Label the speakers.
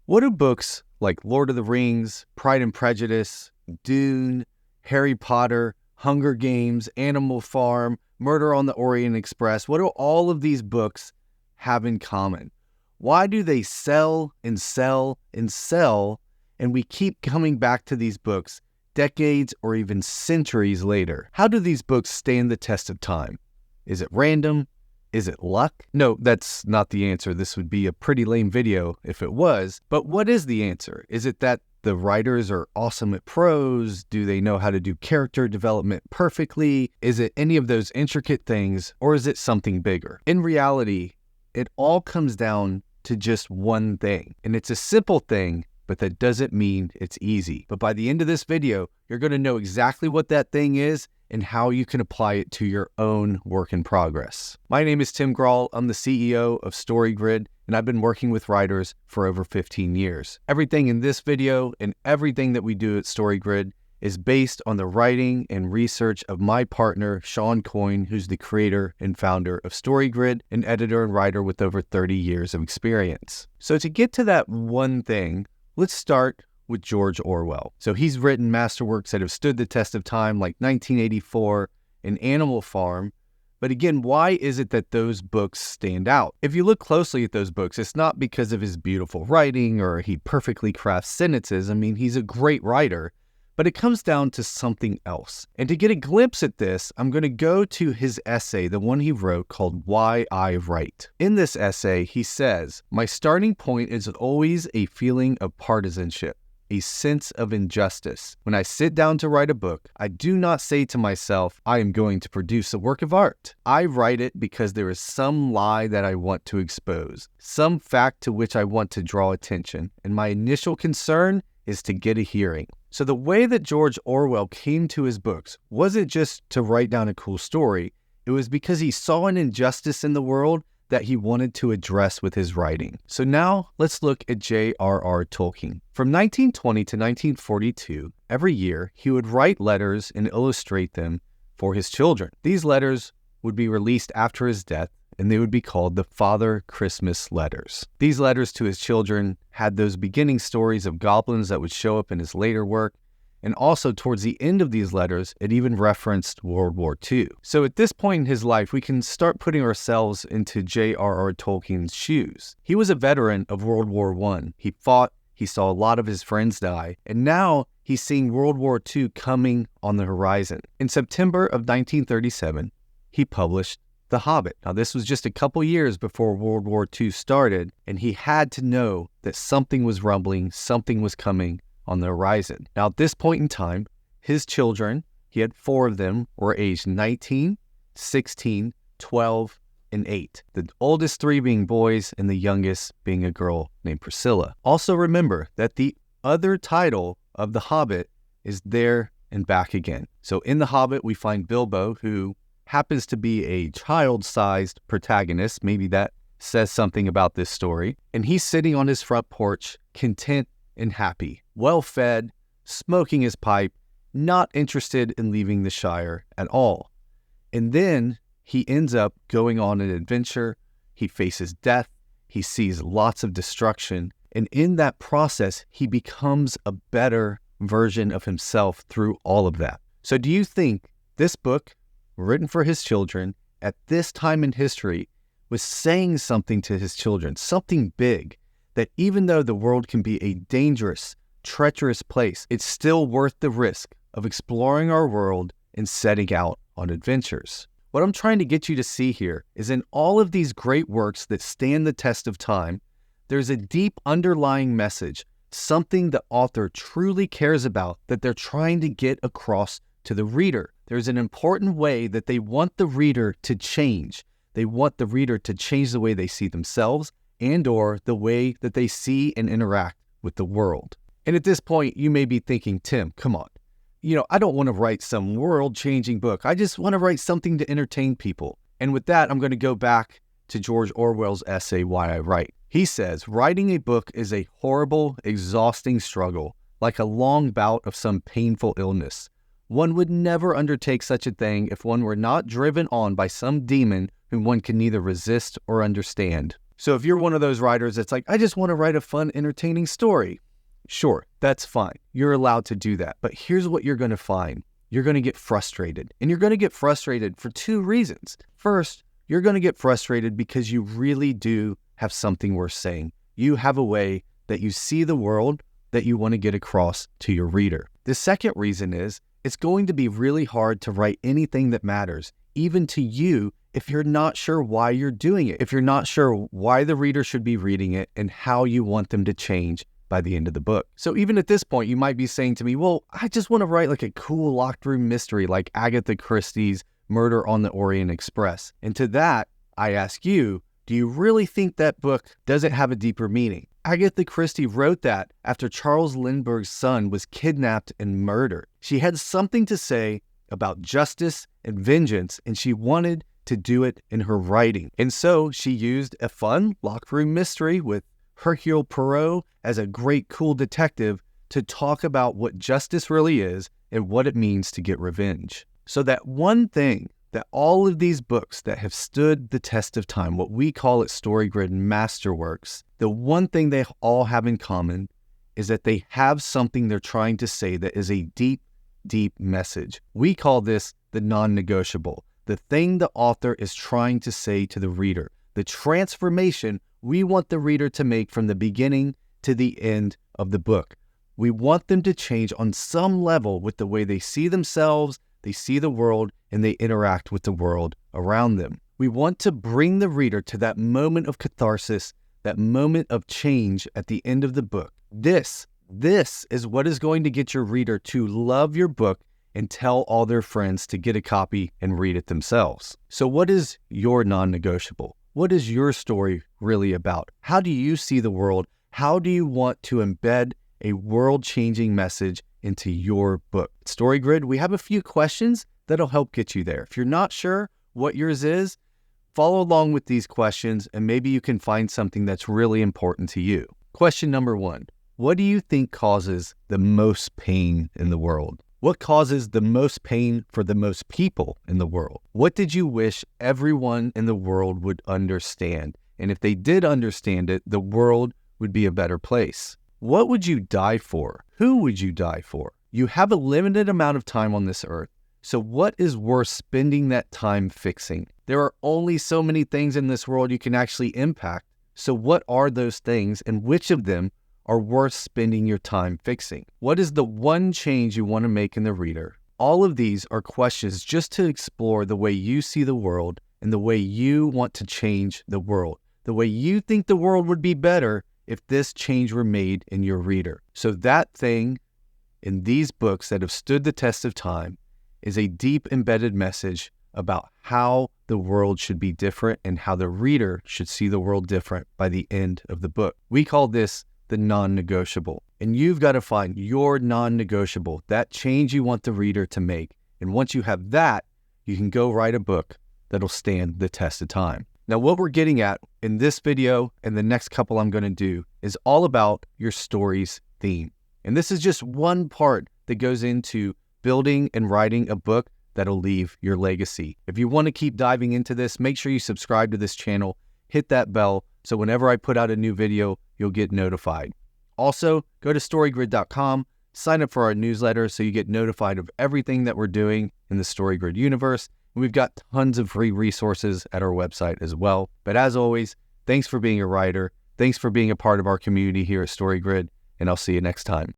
Speaker 1: What do books like Lord of the Rings, Pride and Prejudice, Dune, Harry Potter, Hunger Games, Animal Farm, Murder on the Orient Express, what do all of these books have in common? Why do they sell and sell and sell, and we keep coming back to these books decades or even centuries later? How do these books stand the test of time? Is it random? Is it luck? No, that's not the answer. This would be a pretty lame video if it was. But what is the answer? Is it that the writers are awesome at prose? Do they know how to do character development perfectly? Is it any of those intricate things, or is it something bigger? In reality, it all comes down to just one thing. And it's a simple thing, but that doesn't mean it's easy. But by the end of this video, you're going to know exactly what that thing is and how you can apply it to your own work in progress. My name is Tim Grahl. I'm the CEO of StoryGrid, and I've been working with writers for over 15 years. Everything in this video and everything that we do at StoryGrid is based on the writing and research of my partner, Sean Coyne, who's the creator and founder of StoryGrid, an editor and writer with over 30 years of experience. So to get to that one thing, let's start with George Orwell. So he's written masterworks that have stood the test of time, like 1984 and Animal Farm. But again, why is it that those books stand out? If you look closely at those books, it's not because of his beautiful writing or he perfectly crafts sentences. I mean, he's a great writer, but it comes down to something else. And to get a glimpse at this, I'm going to go to his essay, the one he wrote called Why I Write. In this essay, he says, "My starting point is always a feeling of partisanship, a sense of injustice. When I sit down to write a book, I do not say to myself, I am going to produce a work of art. I write it because there is some lie that I want to expose, some fact to which I want to draw attention, and my initial concern is to get a hearing." So the way that George Orwell came to his books wasn't just to write down a cool story. It was because he saw an injustice in the world that he wanted to address with his writing. So now let's look at J.R.R. Tolkien. From 1920 to 1942, every year he would write letters and illustrate them for his children. These letters would be released after his death, and they would be called the Father Christmas letters. These letters to his children had those beginning stories of goblins that would show up in his later work. And also towards the end of these letters, it even referenced World War II. So at this point in his life, we can start putting ourselves into J.R.R. Tolkien's shoes. He was a veteran of World War I. He fought, he saw a lot of his friends die, and now he's seeing World War II coming on the horizon. In September of 1937, he published The Hobbit. Now this was just a couple years before World War II started, and he had to know that something was rumbling, something was coming on the horizon. Now at this point in time, his children, he had 4 of them, were aged 19, 16, 12, and 8. The oldest 3 being boys and the youngest being a girl named Priscilla. Also remember that the other title of The Hobbit is There and Back Again. So in The Hobbit, we find Bilbo, who happens to be a child-sized protagonist. Maybe that says something about this story. And he's sitting on his front porch, content and happy, well-fed, smoking his pipe, not interested in leaving the Shire at all. And then he ends up going on an adventure. He faces death. He sees lots of destruction. And in that process, he becomes a better version of himself through all of that. So do you think this book, written for his children at this time in history, was saying something to his children, something big, that even though the world can be a dangerous, treacherous place, it's still worth the risk of exploring our world and setting out on adventures? What I'm trying to get you to see here is in all of these great works that stand the test of time, there's a deep underlying message, something the author truly cares about that they're trying to get across to the reader. There's an important way that they want the reader to change. They want the reader to change the way they see themselves and or the way that they see and interact with the world. And at this point, you may be thinking, Tim, come on. I don't want to write some world-changing book. I just want to write something to entertain people. And with that, I'm going to go back to George Orwell's essay, Why I Write. He says, writing a book is a horrible, exhausting struggle, like a long bout of some painful illness. One would never undertake such a thing if one were not driven on by some demon whom one can neither resist or understand. So if you're one of those writers that's like, I just want to write a fun, entertaining story, sure, that's fine. You're allowed to do that. But here's what you're going to find. You're going to get frustrated. And you're going to get frustrated for two reasons. First, you're going to get frustrated because you really do have something worth saying. You have a way that you see the world that you want to get across to your reader. The second reason is it's going to be really hard to write anything that matters, even to you, if you're not sure why you're doing it, if you're not sure why the reader should be reading it and how you want them to change by the end of the book. So even at this point, you might be saying to me, well, I just want to write like a cool locked room mystery like Agatha Christie's Murder on the Orient Express. And to that, I ask you, do you really think that book doesn't have a deeper meaning? Agatha Christie wrote that after Charles Lindbergh's son was kidnapped and murdered. She had something to say about justice and vengeance, and she wanted to do it in her writing. And so she used a fun locked room mystery with Hercule Poirot as a great, cool detective to talk about what justice really is and what it means to get revenge. So that one thing that all of these books that have stood the test of time, what we call at StoryGrid masterworks, the one thing they all have in common is that they have something they're trying to say that is a deep, deep message. We call this the non-negotiable, the thing the author is trying to say to the reader, the transformation we want the reader to make from the beginning to the end of the book. We want them to change on some level with the way they see themselves, they see the world, and they interact with the world around them. We want to bring the reader to that moment of catharsis, that moment of change at the end of the book. This is what is going to get your reader to love your book and tell all their friends to get a copy and read it themselves. So what is your non-negotiable? What is your story really about? How do you see the world? How do you want to embed a world-changing message into your book? StoryGrid, we have a few questions that'll help get you there. If you're not sure what yours is, follow along with these questions and maybe you can find something that's really important to you. Question number 1, what do you think causes the most pain in the world? What causes the most pain for the most people in the world? What did you wish everyone in the world would understand? And if they did understand it, the world would be a better place. What would you die for? Who would you die for? You have a limited amount of time on this earth. So what is worth spending that time fixing? There are only so many things in this world you can actually impact. So what are those things and which of them are worth spending your time fixing? What is the one change you want to make in the reader? All of these are questions just to explore the way you see the world and the way you want to change the world, the way you think the world would be better if this change were made in your reader. So that thing in these books that have stood the test of time is a deep embedded message about how the world should be different and how the reader should see the world different by the end of the book. We call this the non-negotiable. And you've got to find your non-negotiable, that change you want the reader to make. And once you have that, you can go write a book that'll stand the test of time. Now, what we're getting at in this video and the next couple I'm going to do is all about your story's theme. And this is just one part that goes into building and writing a book that'll leave your legacy. If you want to keep diving into this, make sure you subscribe to this channel, hit that bell, so whenever I put out a new video, you'll get notified. Also, go to storygrid.com, sign up for our newsletter so you get notified of everything that we're doing in the StoryGrid universe. And we've got tons of free resources at our website as well. But as always, thanks for being a writer. Thanks for being a part of our community here at StoryGrid, and I'll see you next time.